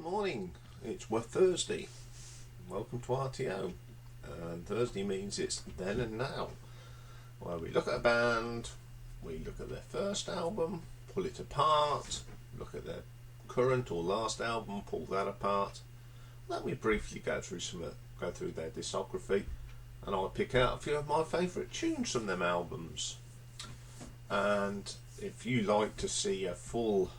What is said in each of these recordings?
morning. It's Thursday. Welcome to RTO. And Thursday means it's then and now, where we look at a band, we look at their first album, pull it apart, look at their current or last album, pull that apart. Then we briefly go through their discography, and I'll pick out a few of my favourite tunes from them albums. And if you like to see a full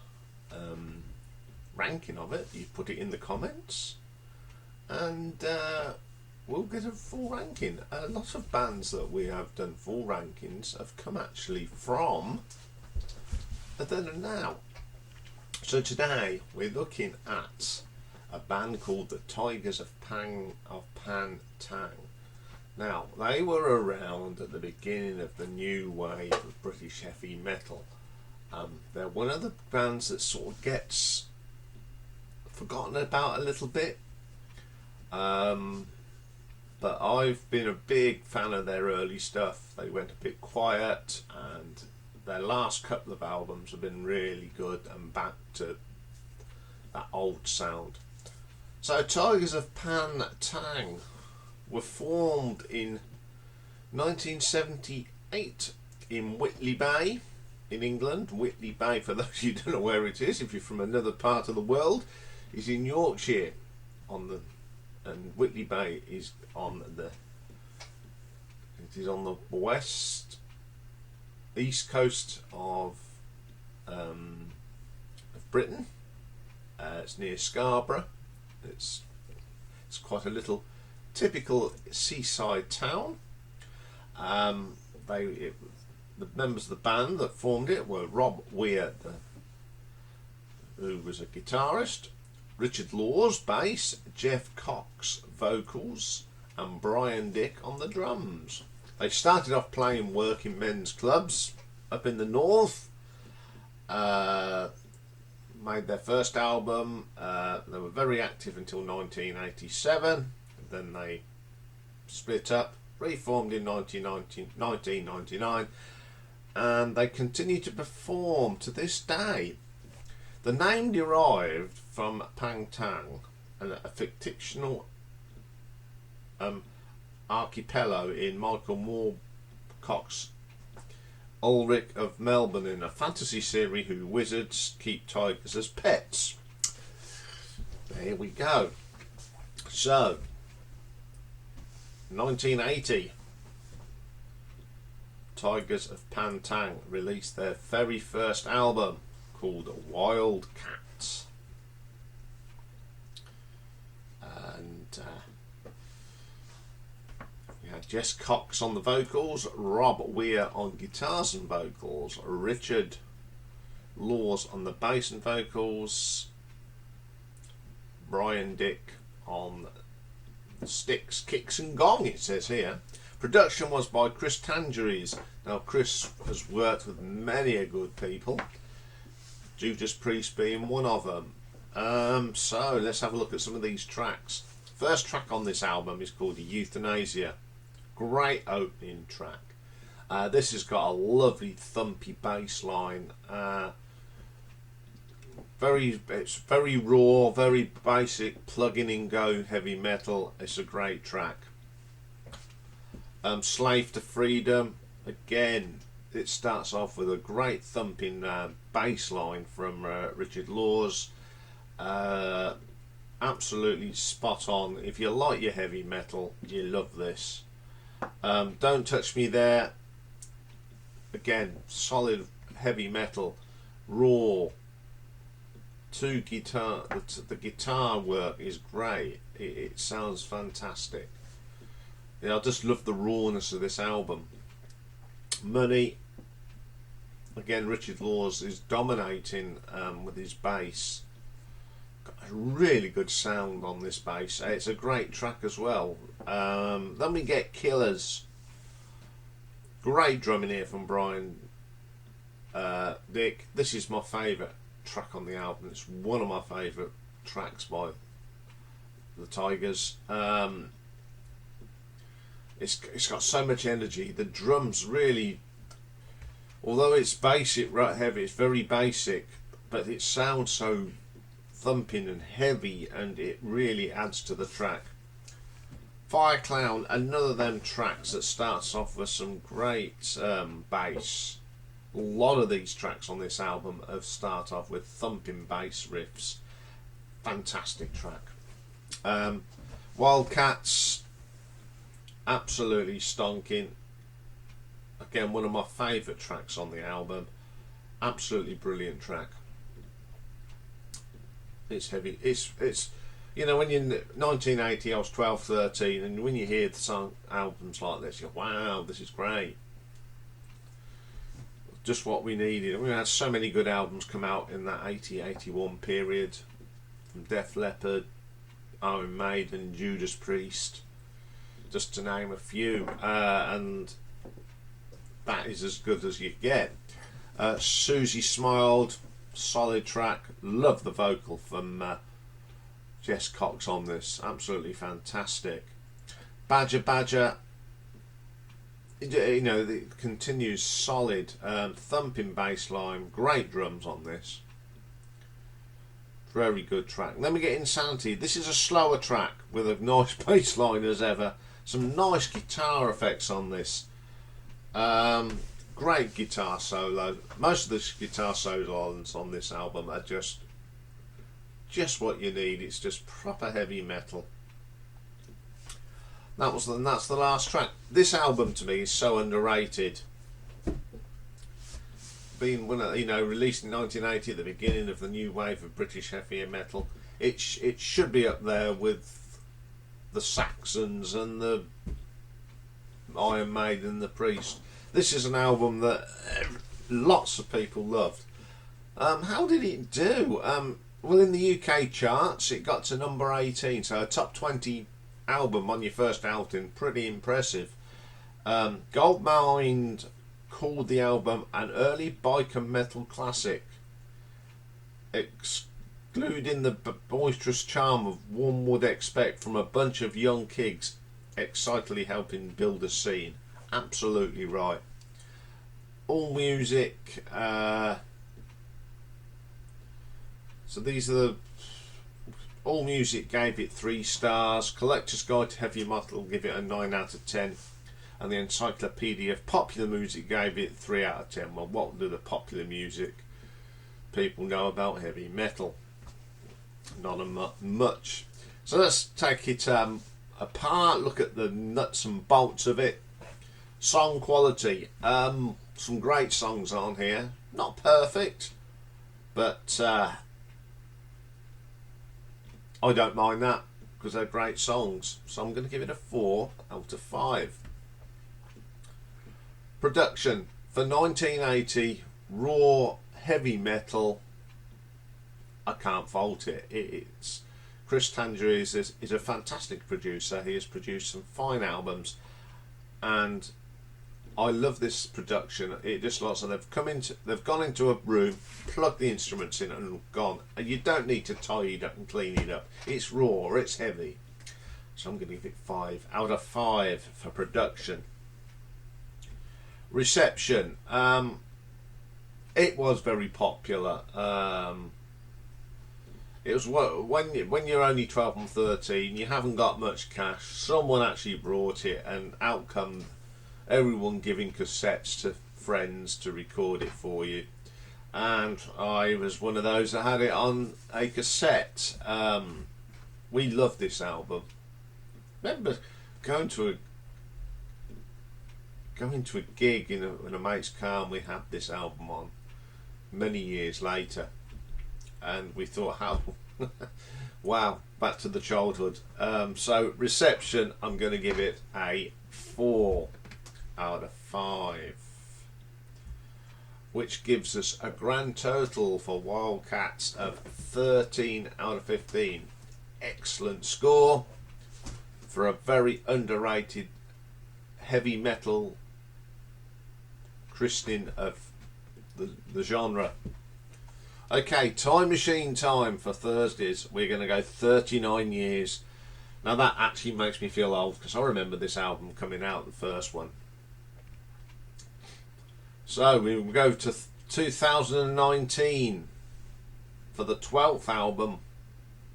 ranking of it, you put it in the comments, and we'll get a full ranking. A lot of bands that we have done full rankings have come actually from the then and now. So today we're looking at a band called the Tygers of Pan Tang. Now, they were around at the beginning of the new wave of British heavy metal. They're one of the bands that sort of gets forgotten about a little bit. But I've been a big fan of their early stuff. They went a bit quiet, and their last couple of albums have been really good and back to that old sound. So Tygers of Pan Tang were formed in 1978 in Whitley Bay in England. Whitley Bay, for those of you who don't know where it is, if you're from another part of the world, is in Yorkshire, and Whitley Bay is on the east coast of Britain. It's near Scarborough. It's quite a little typical seaside town. The members of the band that formed it were Rob Weir, who was a guitarist, Richard Laws, bass, Jeff Cox, vocals, and Brian Dick on the drums. They started off playing working men's clubs up in the north, made their first album. They were very active until 1987, then they split up, reformed in 1999, and they continue to perform to this day. The name derived from Pan Tang, a fictional archipelago in Michael Moorcock's Ulrich of Melbourne in a fantasy series who wizards keep tigers as pets. There we go. So, 1980, Tygers of Pan Tang released their very first album called Wildcats. And we had Jess Cox on the vocals, Rob Weir on guitars and vocals, Richard Laws on the bass and vocals, Brian Dick on the sticks, kicks and gong, it says here. Production was by Chris Tangeries. Now Chris has worked with many a good people, Judas Priest being one of them. So let's have a look at some of these tracks. First track on this album is called Euthanasia. Great opening track. This has got a lovely thumpy bass line. It's very raw, very basic, plug-in and go heavy metal. It's a great track. Slave to Freedom, again, it starts off with a great thumping bass line from Richard Laws. Absolutely spot on. If you like your heavy metal, you love this. Don't Touch Me There, again, solid heavy metal, raw. The guitar work is great. It sounds fantastic. I just love the rawness of this album. Money, again, Richard Laws is dominating with his bass. Got a really good sound on this bass. It's a great track as well. Then we get Killers. Great drumming here from Brian Dick. This is my favourite track on the album. It's one of my favourite tracks by the Tygers. It's got so much energy. The drums really, although it's basic, right heavy, it's very basic, but it sounds so thumping and heavy, and it really adds to the track. Fireclown, another of them tracks that starts off with some great bass. A lot of these tracks on this album have start off with thumping bass riffs. Fantastic track. Wildcats, absolutely stonking. Again, one of my favourite tracks on the album. Absolutely brilliant track. It's heavy. It's you know, when you're in 1980, I was 12, 13, and when you hear the song albums like this, you go, wow, this is great. Just what we needed. We had so many good albums come out in that 80, 81 period, from Def Leppard, Iron Maiden, Judas Priest, just to name a few, and that is as good as you get. Suzie Smiled, solid track. Love the vocal from Jess Cox on this, absolutely fantastic. Badger Badger, you know, it continues solid, thumping bass line, great drums on this. Very good track. Then we get Insanity. This is a slower track with a nice bass line as ever. Some nice guitar effects on this. Great guitar solo. Most of the guitar solos on this album are just what you need. It's just proper heavy metal. That's the last track. This album to me is so underrated. Being released in 1980 at the beginning of the new wave of British heavy metal, it should be up there with the Saxons and the Iron Maiden and the Priest. This is an album that lots of people loved. How did it do? Well, in the UK charts, it got to number 18, so a top 20 album on your first outing, pretty impressive. Goldmine called the album an early biker metal classic, excluding the boisterous charm of one would expect from a bunch of young kids excitedly helping build a scene. Absolutely right. All Music, so these are the All Music gave it 3 stars. Collector's Guide to Heavy Metal give it a 9 out of 10, and the Encyclopedia of Popular Music gave it 3 out of 10. Well, what do the popular music people know about heavy metal? Not much. So let's take it apart, look at the nuts and bolts of it. Song quality, some great songs on here. Not perfect, but I don't mind that because they're great songs. So I'm going to give it a 4 out of 5. Production for 1980, raw heavy metal. I can't fault it. It's Chris Tangery is a fantastic producer. He has produced some fine albums, and I love this production. It just looks like they've gone into a room, plugged the instruments in, and gone. And you don't need to tidy it up and clean it up. It's raw, it's heavy. So I'm going to give it 5 out of 5 for production. Reception. It was very popular. It was when you're only 12 and 13, you haven't got much cash. Someone actually brought it, and out come everyone giving cassettes to friends to record it for you. And I was one of those that had it on a cassette. We loved this album. Remember going to a gig in a mate's car, and we had this album on many years later, and we thought, how wow, back to the childhood. So reception, I'm going to give it a 4 out of 5, which gives us a grand total for Wildcats of 13 out of 15. Excellent score for a very underrated heavy metal christening of the genre. Okay, time machine time for Thursdays. We're going to go 39 years. Now that actually makes me feel old, because I remember this album coming out, the first one. So we will go to 2019 for the 12th album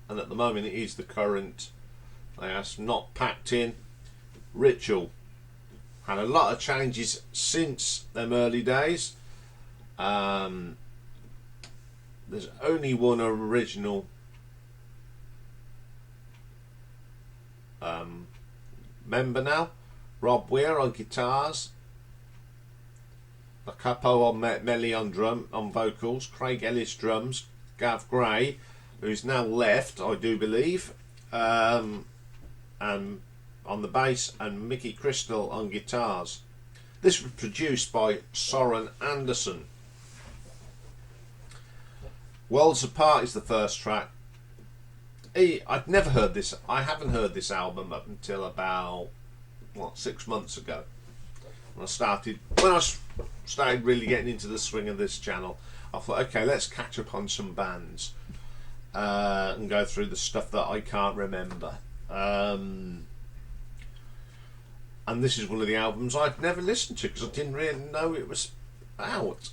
and at the moment it is the current. That's not packed in. Ritual had a lot of changes since them early days. There's only one original member now, Rob Weir on guitars, the capo on Melly on vocals, Craig Ellis drums, Gav Gray, who's now left, I do believe, and on the bass, and Mickey Crystal on guitars. This was produced by Soren Anderson. Worlds Apart is the first track. I'd never heard this. I haven't heard this album up until about 6 months ago. When I started really getting into the swing of this channel, I thought, okay, let's catch up on some bands and go through the stuff that I can't remember. And this is one of the albums I'd never listened to because I didn't really know it was out.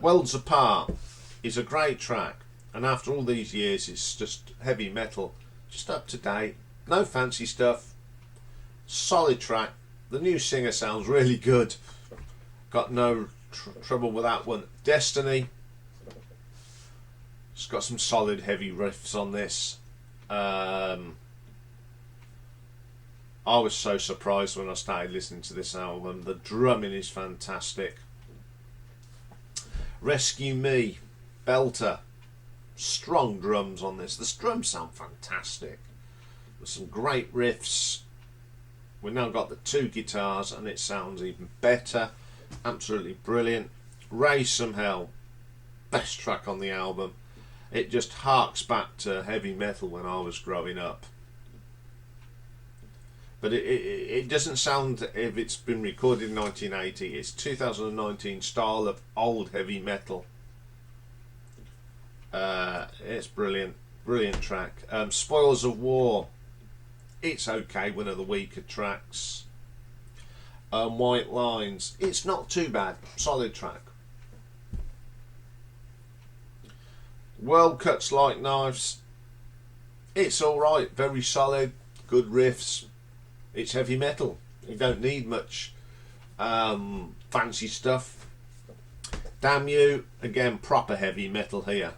Worlds Apart is a great track, and after all these years it's just heavy metal, just up to date, no fancy stuff, solid track. The new singer sounds really good, got no trouble with that one. Destiny, it's got some solid heavy riffs on this. I was so surprised when I started listening to this album. The drumming is fantastic. Rescue Me, belter, strong drums on this. The drums sound fantastic. There's some great riffs. We've now got the 2 guitars and it sounds even better. Absolutely brilliant. Raise Some Hell, best track on the album. It just harks back to heavy metal when I was growing up. But it doesn't sound if it's been recorded in 1980. It's 2019 style of old heavy metal. It's brilliant, brilliant track. Spoils of War, it's okay, one of the weaker tracks. White Lines, it's not too bad, solid track. World Cuts Like Knives, it's alright, very solid, good riffs. It's heavy metal, you don't need much fancy stuff. Damb You, again, proper heavy metal here.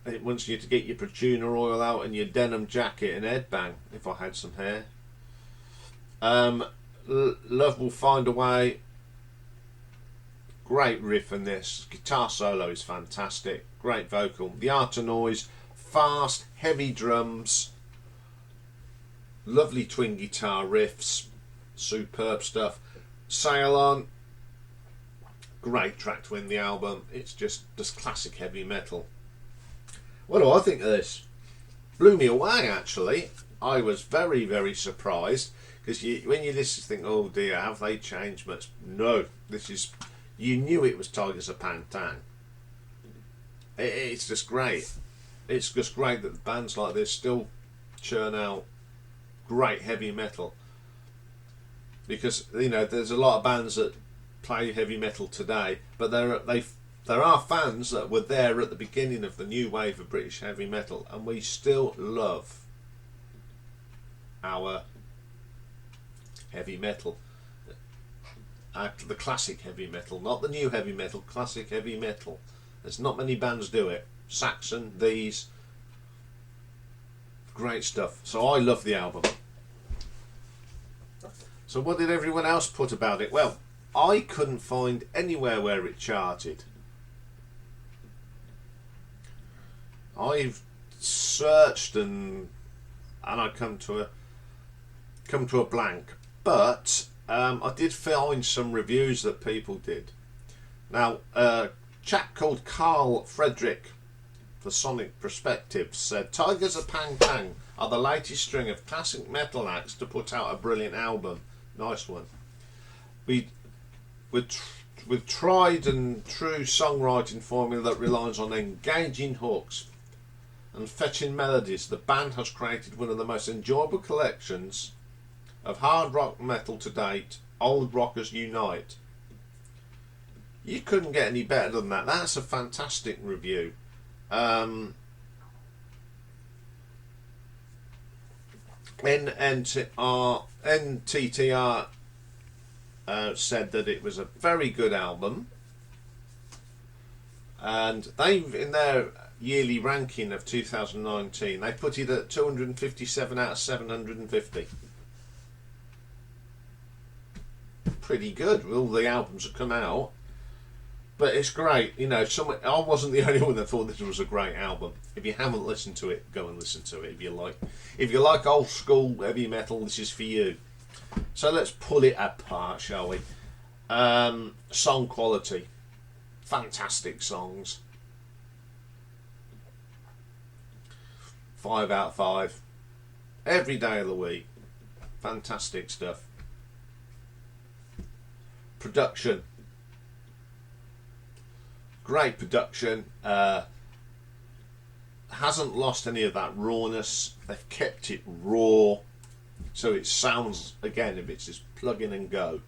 It wants you to get your Prutuner oil out and your denim jacket and headbang, if I had some hair. Love Will Find a Way, great riff in this. Guitar solo is fantastic, great vocal. The Art of Noise, fast, heavy drums, lovely twin guitar riffs, superb stuff. Sail On, great track to win the album. It's just classic heavy metal. What do I think of this? Blew me away, actually. I was very, very surprised because when you listen, you think, oh dear, have they changed much? No, this is, you knew it was Tygers Of Pan Tang. It's just great. It's just great that bands like this still churn out great heavy metal, because you know there's a lot of bands that play heavy metal today, but there are fans that were there at the beginning of the new wave of British heavy metal, and we still love our heavy metal, the classic heavy metal, not the new heavy metal, classic heavy metal. There's not many bands do it. Saxon, these, great stuff. So I love the album. So what did everyone else put about it? Well, I couldn't find anywhere where it charted. I've searched and I come to a blank, but I did find some reviews that people did. Now, a chap called Carl Frederick for Sonic Perspectives said Tygers Of Pan Tang are the latest string of classic metal acts to put out a brilliant album. Nice one. With tried and true songwriting formula that relies on engaging hooks and fetching melodies, the band has created one of the most enjoyable collections of hard rock metal to date. Old rockers unite. You couldn't get any better than that. That's a fantastic review. NTTR said that it was a very good album, and they've, in their yearly ranking of 2019, they put it at 257 out of 750. Pretty good with all the albums that come out. But it's great, you know. I wasn't the only one that thought this was a great album. If you haven't listened to it, go and listen to it. If you like old school heavy metal, this is for you. So let's pull it apart, shall we? Song quality, fantastic songs. 5 out of 5, every day of the week. Fantastic stuff. Production. Great production, hasn't lost any of that rawness. They've kept it raw, so it sounds, again, if it's just plug in and go.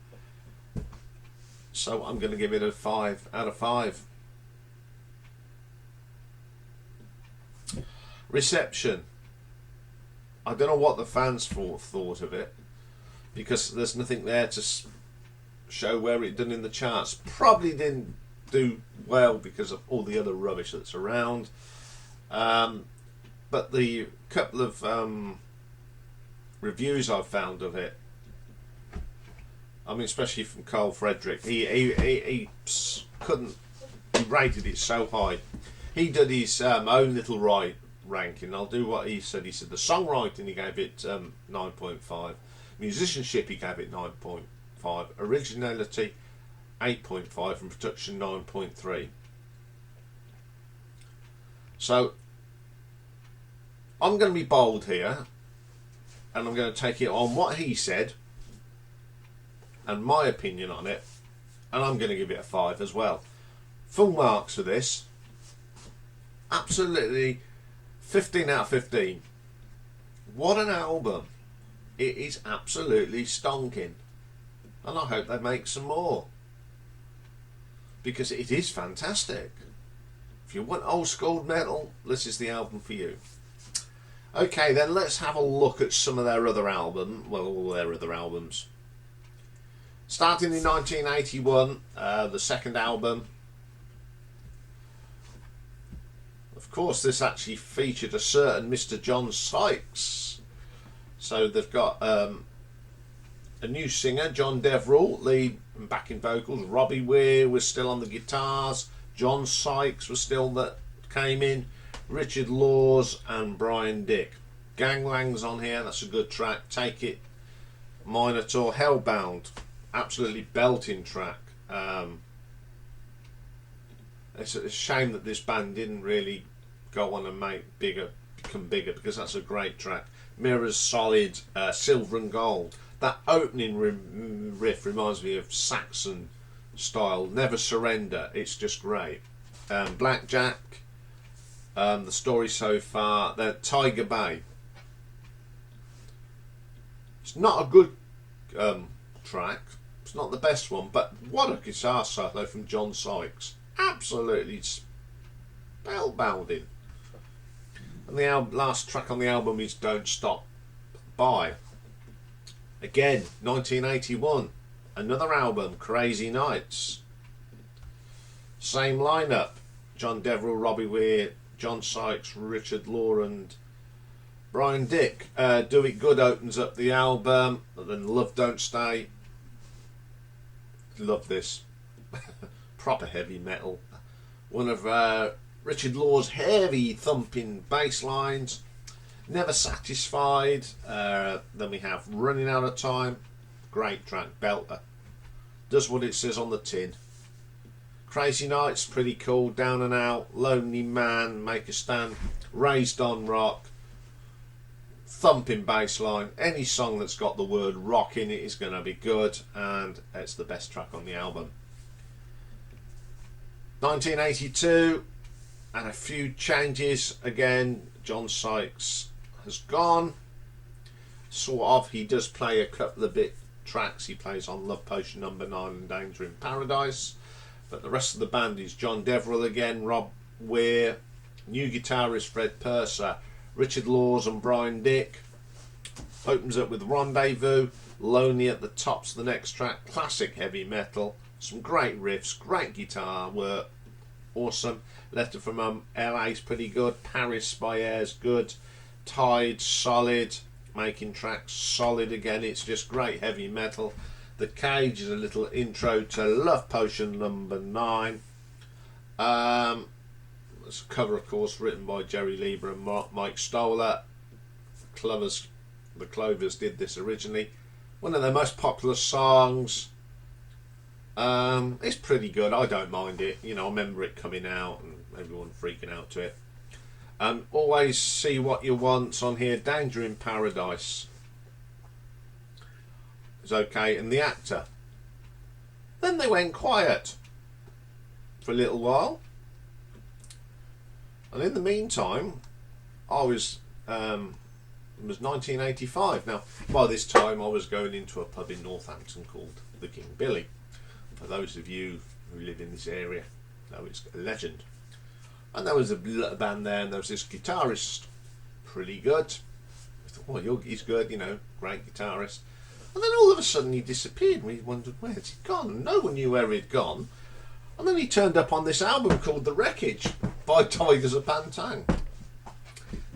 So I'm going to give it a 5 out of 5. Reception. I don't know what the fans thought of it, because there's nothing there to show where it done in the charts. Probably didn't do well because of all the other rubbish that's around, but the couple of reviews I've found of it, I mean, especially from Carl Frederick, he rated it so high. He did his own little ranking. I'll do what he said. He said the songwriting, he gave it 9.5, musicianship, he gave it 9.5, originality 8.5, and production 9.3. So I'm going to be bold here, and I'm going to take it on what he said and my opinion on it, and I'm going to give it a 5 as well. Full marks for this. Absolutely 15 out of 15. What an album. It is absolutely stonking, and I hope they make some more, because it is fantastic. If you want old school metal, this is the album for you. Okay, then let's have a look at some of their other albums. Well, all their other albums. Starting in 1981, the second album. Of course, this actually featured a certain Mr. John Sykes. So they've got a new singer, John Deverell, lead and backing vocals. Robbie Weir was still on the guitars. John Sykes was still that came in. Richard Laws and Brian Dick. Gangwang's on here, that's a good track. Take It, Minotaur. Hellbound, absolutely belting track. It's a shame that this band didn't really go on and become bigger, because that's a great track. Mirrors, Solid, Silver and Gold. That opening riff reminds me of Saxon style. Never Surrender. It's just great. Blackjack. The Story So Far. Then Tiger Bay. It's not a good track. It's not the best one, but what a guitar solo from John Sykes. Absolutely spellbounding. And the last track on the album is Don't Stop By. Again, 1981, another album, Crazy Nights. Same lineup: John Deverell, Robbie Weir, John Sykes, Richard Law and Brian Dick. Do It Good opens up the album, and then Love Don't Stay. Love this. Proper heavy metal. One of Richard Law's heavy thumping bass lines. Never Satisfied. Then we have Running Out of Time. Great track, belter. Does what it says on the tin. Crazy Nights, pretty cool. Down and Out. Lonely Man, Make a Stand. Raised on Rock. Thumping bass line. Any song that's got the word rock in it is going to be good, and it's the best track on the album. 1982, and a few changes. Again, John Sykes has gone. Sort of. He does play a couple of bit tracks. He plays on Love Potion No. 9 and Danger in Paradise. But the rest of the band is John Deverell again, Rob Weir, new guitarist Fred Purser, Richard Laws and Brian Dick. Opens up with Rendezvous, Lonely at the tops of the next track. Classic heavy metal. Some great riffs, great guitar work. Awesome. Letter from LA's pretty good. Paris by Air's good. Tide, solid. Making tracks solid again. It's just great heavy metal. The Cage is a little intro to Love Potion number 9. It's a cover, of course, written by Jerry Lieber and Mike Stoller. The Clovers did this originally. One of their most popular songs. It's pretty good. I don't mind it. You know, I remember it coming out and everyone freaking out to it. Always See What You Want on here. Danger in Paradise is okay. And The Actor. Then they went quiet for a little while. And in the meantime, it was 1985. Now, by this time, I was going into a pub in Northampton called the King Billy. For those of you who live in this area, know it's a legend. And there was a little band there, and there was this guitarist, pretty good. I thought, well, he's good, you know, great guitarist. And then all of a sudden he disappeared. We wondered, where's he gone? No one knew where he'd gone. And then he turned up on this album called The Wreckage by Tygers Of Pan Tang,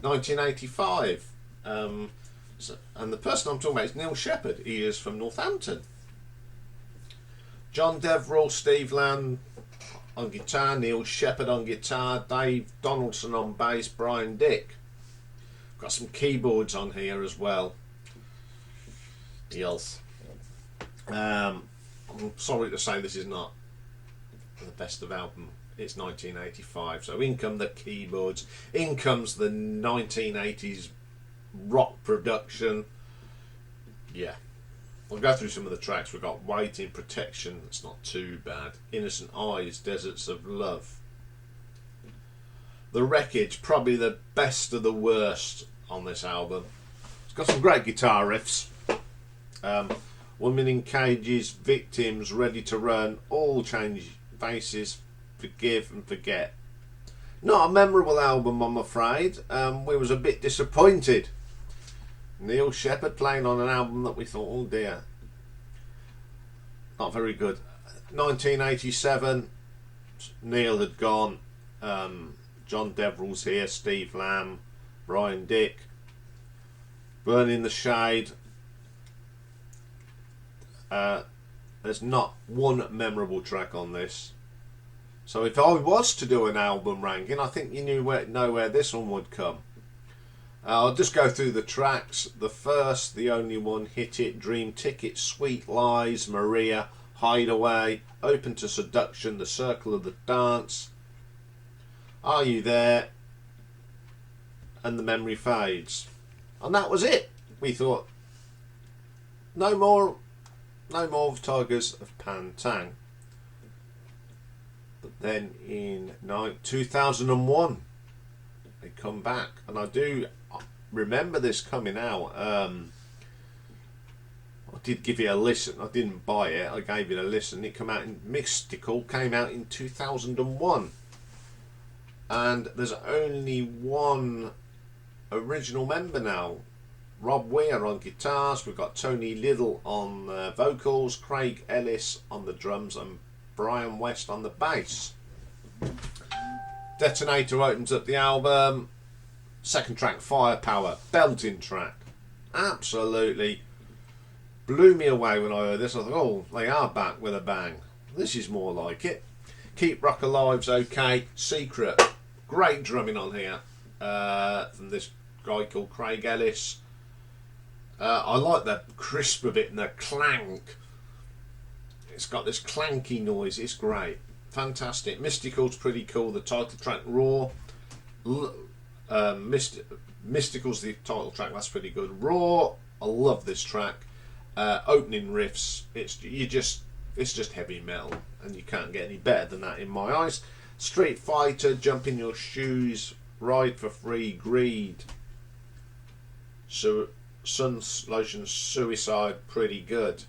1985. And the person I'm talking about is Neil Shepherd. He is from Northampton. John Deverell, Steve Land on guitar, Neil Shepherd on guitar, Dave Donaldson on bass, Brian Dick. Got some keyboards on here as well. Yes. I'm sorry to say this is not the best of album. It's 1985, so in come the keyboards, in comes the 1980s rock production. Yeah, we'll go through some of the tracks. We've got Waiting, Protection, that's not too bad. Innocent Eyes, Deserts of Love. The Wreckage, probably the best of the worst on this album. It's got some great guitar riffs. Woman in Cages, Victims, Ready to Run, All Change Faces, Forgive and Forget. Not a memorable album, I'm afraid. We was a bit disappointed. Neil Shepherd playing on an album that we thought, oh dear, not very good. 1987, Neil had gone. John Deverell's here, Steve Lamb, Brian Dick. Burn in the Shade. There's not one memorable track on this. So if I was to do an album ranking, I think you know where this one would come. I'll just go through the tracks. The first, the only one, Hit It, Dream Ticket, Sweet Lies, Maria, Hideaway, Open to Seduction, The Circle of the Dance, Are You There, and The Memory Fades. And that was it. We thought, no more of Tygers of Pan Tang. But then in 2001 they come back, and I do remember this coming out. I did give it a listen. I didn't buy it, I gave it a listen. It came out in Mystical, came out in 2001, and there's only one original member now. Rob Weir on guitars, we've got Tony Little on vocals, Craig Ellis on the drums, and Brian West on the bass. Detonator opens up the album. Second track, Firepower, belting track. Absolutely blew me away when I heard this. I thought, oh, they are back with a bang. This is more like it. Keep Rock Alive's okay. Secret, great drumming on here from this guy called Craig Ellis. I like the crisp of it and the clank. It's got this clanky noise. It's great. Fantastic. Mystical's pretty cool. The title track, Raw. Mystical's the title track. That's pretty good. Raw. I love this track. Opening riffs. It's just heavy metal, and you can't get any better than that in my eyes. Street Fighter, Jump in Your Shoes, Ride for Free, Greed. So Sun Lotion, Suicide, pretty good.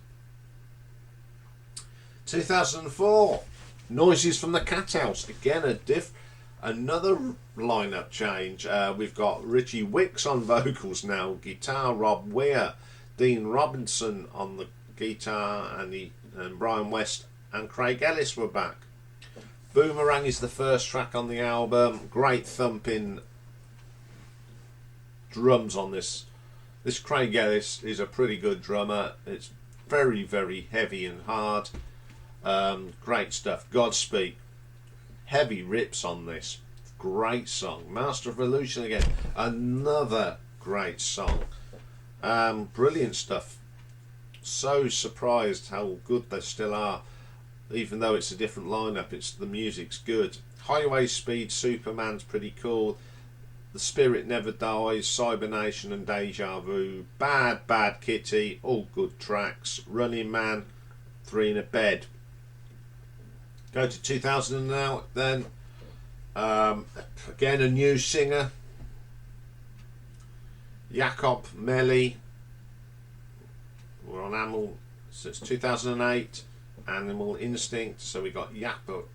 2004, Noises from the Cathouse. Again, Another lineup change. We've got Richie Wicks on vocals now, guitar Rob Weir, Dean Robinson on the guitar, and Brian West and Craig Ellis were back. Boomerang is the first track on the album. Great thumping drums on this. This Craig Ellis is a pretty good drummer. It's very, very heavy and hard. Great stuff. Godspeed. Heavy rips on this. Great song. Master of Illusion again. Another great song. Brilliant stuff. So surprised how good they still are. Even though it's a different lineup, the music's good. Highway Speed, Superman's pretty cool. The Spirit Never Dies, Cybernation and Deja Vu. Bad Bad Kitty, all good tracks. Running Man, Three in a Bed. Go to 2000 now then. Again, a new singer. Jakob Melli. We're on Animal, so it's 2008. Animal Instinct. So we got Jacko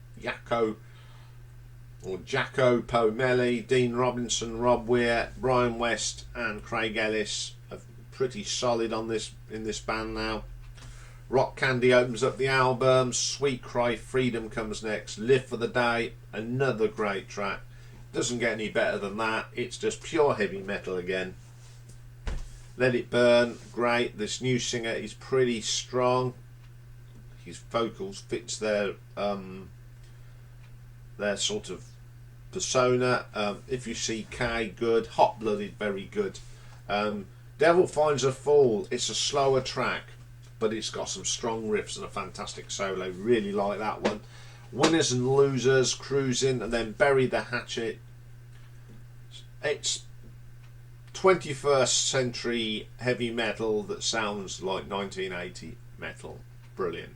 Pomeli, Dean Robinson, Rob Weir, Brian West and Craig Ellis are pretty solid on this in this band now. Rock Candy opens up the album. Sweet Cry Freedom comes next. Live for the Day, another great track. Doesn't get any better than that. It's just pure heavy metal again. Let It Burn, great. This new singer is pretty strong. His vocals fits their sort of persona. If You See K, good. Hot Blooded, very good. Devil Finds a Fool, it's a slower track, but it's got some strong riffs and a fantastic solo. Really like that one. Winners and Losers, Cruising, and then Bury the Hatchet. It's 21st century heavy metal that sounds like 1980 metal. Brilliant.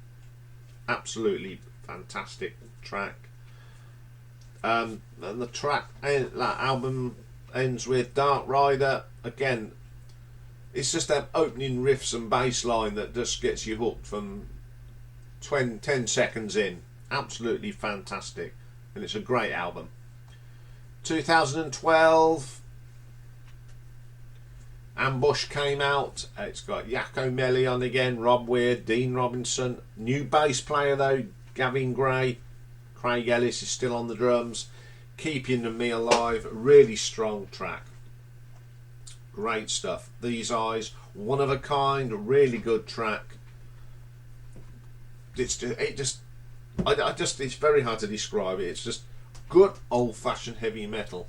Absolutely fantastic track. And the that album ends with Dark Rider. Again, it's just that opening riffs and bass line that just gets you hooked from 10 seconds in. Absolutely fantastic, and it's a great album. 2012, Ambush came out. It's got Jaco Melli on again, Rob Weir, Dean Robinson. New bass player though, Gavin Gray. Craig Ellis is still on the drums. Keeping Me Alive, really strong track. Great stuff. These Eyes, one of a kind, really good track. It's very hard to describe it. It's just good old-fashioned heavy metal.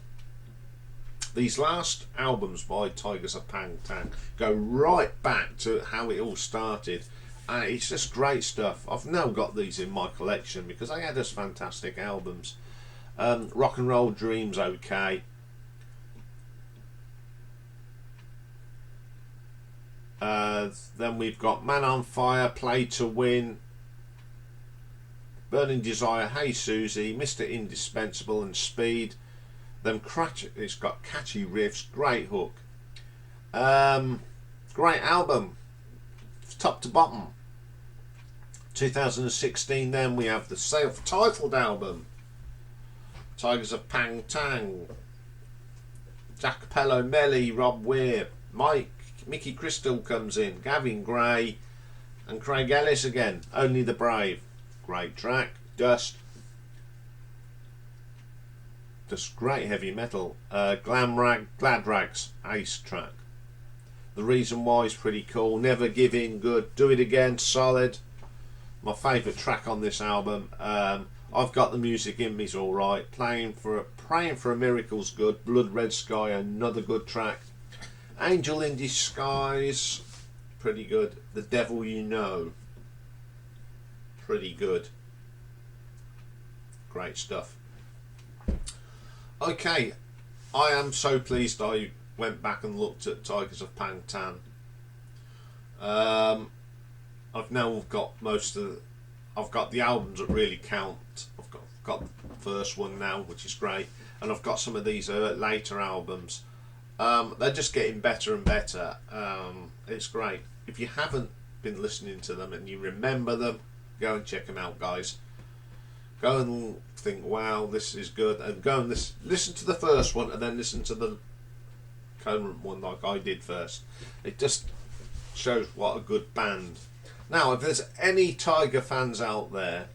These last albums by Tygers of Pan Tang go right back to how it all started. And it's just great stuff. I've now got these in my collection because they had just fantastic albums. Rock and Roll Dreams, okay. Then we've got Man on Fire, Play to Win, Burning Desire, Hey Susie, Mr. Indispensable and Speed. Then it's got catchy riffs, great hook. Great album, top to bottom. 2016 then we have the self-titled album, Tygers of Pan Tang. Jack Pello Melli, Rob Weir, Mickey Crystal comes in, Gavin Gray and Craig Ellis again. Only the Brave, great track. Dust, just great heavy metal. Glad Rags, ace track. The Reason Why is pretty cool. Never Give In, good. Do It Again, solid. My favourite track on this album. I've Got the Music in Me's alright. Praying for a Miracle's good. Blood Red Sky, another good track. Angel in Disguise, pretty good. The Devil You Know, pretty good. Great stuff. Okay, I am so pleased I went back and looked at Tygers of Pan Tang. I've now got I've got the albums that really count. I've got the first one now, which is great, and I've got some of these later albums. They're just getting better and better. It's great. If you haven't been listening to them and you remember them, go and check them out, guys. Go and think, wow, this is good, and go and listen to the first one and then listen to the current one like I did first. It just shows what a good band. Now, if there's any Tiger fans out there,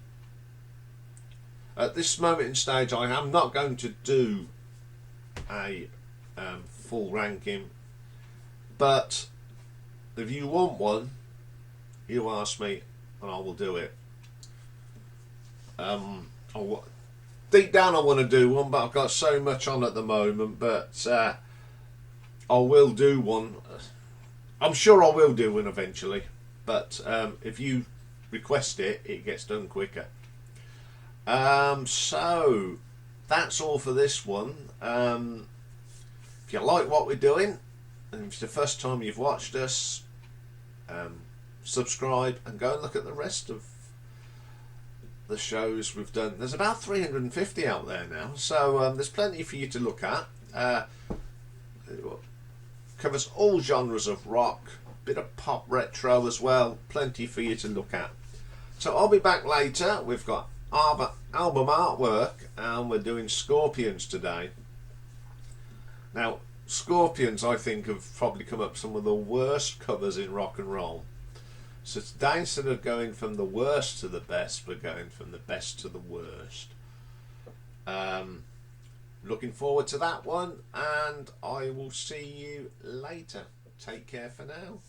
at this moment in stage, I am not going to do a full ranking, but if you want one, you ask me and I will do it. Deep down I want to do one, but I've got so much on at the moment, but I will do one. I'm sure I will do one eventually, but if you request it, it gets done quicker. So that's all for this one. If you like what we're doing, and if it's the first time you've watched us, subscribe and go and look at the rest of the shows we've done. There's about 350 out there now, so there's plenty for you to look at. Covers all genres of rock, bit of pop retro as well, plenty for you to look at. So I'll be back later. We've got album artwork and we're doing Scorpions today. Now, Scorpions, I think, have probably come up some of the worst covers in rock and roll. So today, instead of going from the worst to the best, we're going from the best to the worst. Looking forward to that one, and I will see you later. Take care for now.